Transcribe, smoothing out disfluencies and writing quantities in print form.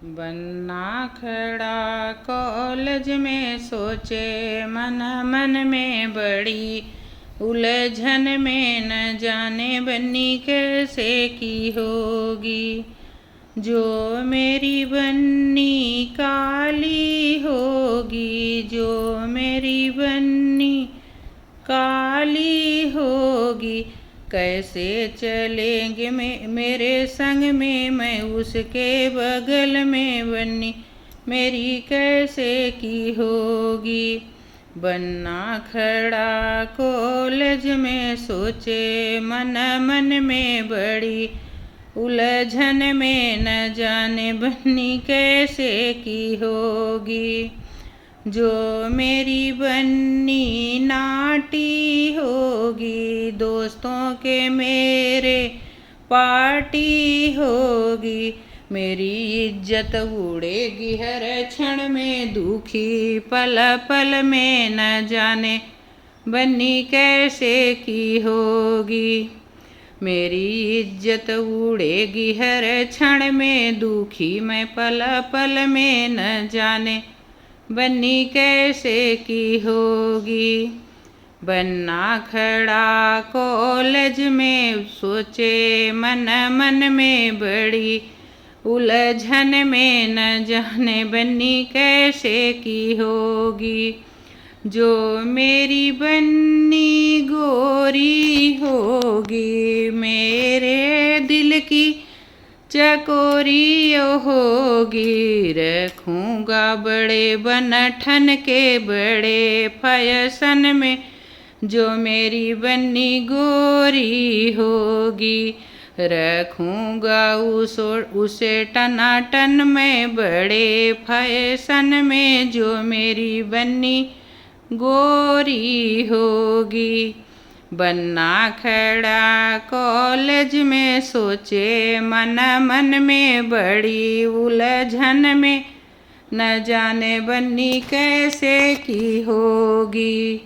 बन्ना खड़ा कॉलेज में सोचे मन मन में बड़ी उलझन में न जाने बन्नी कैसे की होगी। जो मेरी बन्नी काली होगी, जो मेरी बन्नी काली होगी, कैसे चलेंगे मेरे संग में, मैं उसके बगल में बन्नी मेरी कैसे की होगी। बन्ना खड़ा कॉलेज में सोचे मन मन में बड़ी उलझन में न जाने बन्नी कैसे की होगी। जो मेरी बन्नी नाटी होगी, दोस्तों के मेरे पार्टी होगी, मेरी इज्जत उड़ेगी हर क्षण में, दुखी पल पल में न जाने बन्नी कैसे की होगी। मेरी इज्जत उड़ेगी हर क्षण में, दुखी मैं पल पल में न जाने बन्नी कैसे की होगी। बन्ना खड़ा कॉलेज में सोचे मन मन में बड़ी उलझन में न जाने बन्नी कैसे की होगी। जो मेरी बन्नी गोरी होगी, मेरे दिल की चकोरी होगी, रखूँगा बड़े बनठन के बड़े फैशन में, जो मेरी बन्नी गोरी होगी, रखूँगा उसे टनाटन में बड़े फैशन में, जो मेरी बन्नी गोरी होगी। बन्ना खड़ा कॉलेज में सोचे मन मन में बड़ी उलझन में न जाने बन्नी कैसे की होगी।